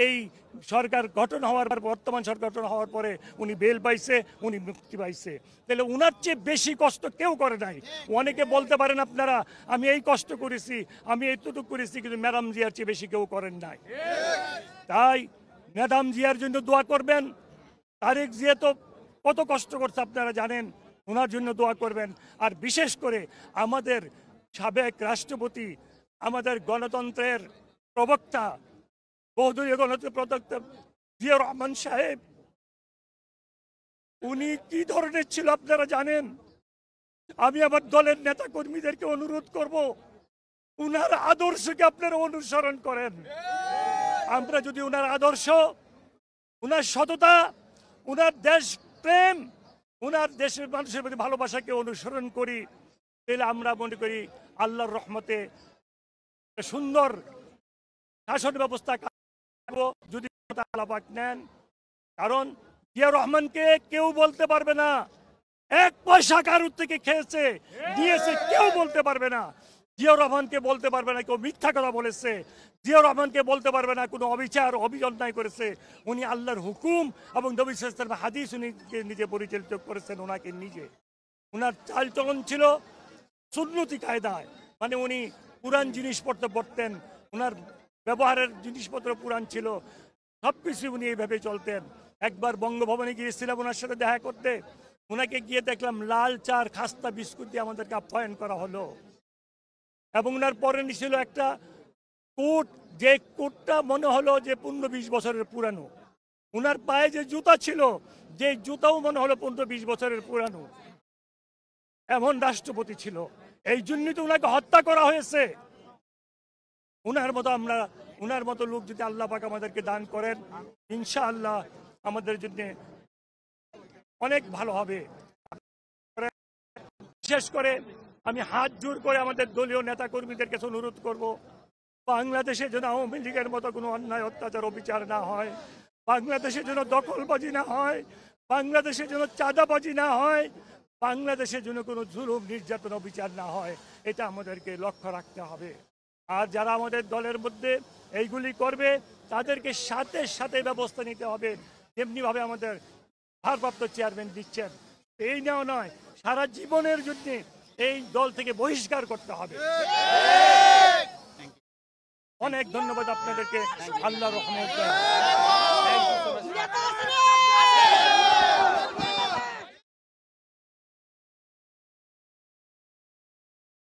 এই সরকার গঠন হওয়ার বর্তমান সরকার গঠন হওয়ার পরে উনি বেল পাইছে, উনি মুক্তি পাইছে। তাহলে উনার চেয়ে বেশি কষ্ট কেউ করে নাই। অনেকে বলতে পারেন আপনারা আমি এই কষ্ট করেছি, আমি এইটুকু করেছি, কিন্তু ম্যাডাম জিয়ার চেয়ে বেশি কেউ করেন নাই। তাই ম্যাডাম জিয়ার জন্য দোয়া করবেন। তারেক জিয়া তো কত কষ্ট করছে আপনারা জানেন, ওনার জন্য দোয়া করবেন। আর বিশেষ করে আমাদের সাবেক রাষ্ট্রপতি, আমাদের গণতন্ত্রের প্রবক্তা, বহুদলীয় গণতন্ত্রের প্রবক্তা জিয়া রহমান সাহেব, উনি কি ধরনের ছিল আপনারা জানেন। আমি আমার দলের নেতা কর্মীদেরকে অনুরোধ করব, উনার আদর্শকে আপনারা অনুসরণ করেন। আমরা যদি উনার আদর্শ, উনার সততা, উনার দেশ প্রেম, উনার দেশের মানুষের প্রতি ভালোবাসাকে অনুসরণ করি, তাহলে আমরা মনে করি আল্লাহর রহমতে সুন্দর শাসন ব্যবস্থা যদি আল্লাহ পাক নেন। কারণ জিয়া রহমানকে কেউ বলতে পারবে না এক পয়সা কারুর থেকে খেয়েছে দিয়েছে, কেউ বলতে পারবে না। জিয়া রহমানকে বলতে পারবে না কেউ মিথ্যা কথা বলেছে, জিয়া রহমানকে বলতে পারবে না কোনো অবিচার অন্যায় করেছে। উনি আল্লাহর হুকুম এবং নবী সাল্লাল্লাহু আলাইহি ওয়াসাল্লামের হাদিস উনি নিজে পরিচালিত করেছেন। ওনাকে নিজে ওনার চালচলন ছিল সুন্নতি কায়দায়, মানে উনি পুরান জিনিসপত্র পড়তেন, ওনার ব্যবহারের জিনিসপত্র পুরান ছিল, সবকিছু উনি এইভাবে চলতেন। একবার বঙ্গভবনে গিয়েছিলাম ওনার সাথে দেখা করতে, ওনাকে গিয়ে দেখলাম লাল চার খাস্তা বিস্কুট দিয়ে আমাদেরকে আপ্যায়ন করা হলো। এবং ওনার পরে ছিল একটা কোট, যে কোটটা মনে হলো যে 15-20 বছরের পুরানো। ওনার পায়ে যে জুতা ছিল, যে জুতাও মনে হলো 15-20 বছরের পুরানো। এমন রাষ্ট্রপতি ছিল, এই জন্যই তো ওনাকে হত্যা করা হয়েছে। উনার মতো লোক যদি আল্লাহ পাক আমাদেরকে দান করেন, ইনশাআল্লাহ আমাদের জন্য অনেক ভালো হবে। বিশেষ করে আমি হাত জোর করে আমাদের দলীয় নেতা কর্মীদের কাছে অনুরোধ করব, বাংলাদেশে যেন আওয়ামী লীগের মতো কোনো অন্যায় অত্যাচার অবিচার না হয়, বাংলাদেশে যেন দখলবাজি না হয়, বাংলাদেশে যেন চাঁদাবাজি না হয়, বাংলাদেশে যেন কোনো জুলুম নির্যাতন অবিচার না হয়, এটা আমাদেরকে লক্ষ্য রাখতে হবে। আর যারা আমাদের দলের মধ্যে এইগুলি করবে তাদেরকে সাথে সাথে ব্যবস্থা নিতে হবে। তেমনিভাবে আমাদের ভারপ্রাপ্ত চেয়ারম্যান দিচ্ছেন, এই নেওয়া নয়, সারা জীবনের জন্য এই দল থেকে বহিষ্কার করতে হবে। অনেক ধন্যবাদ আপনাদেরকে, আল্লাহ রহমত।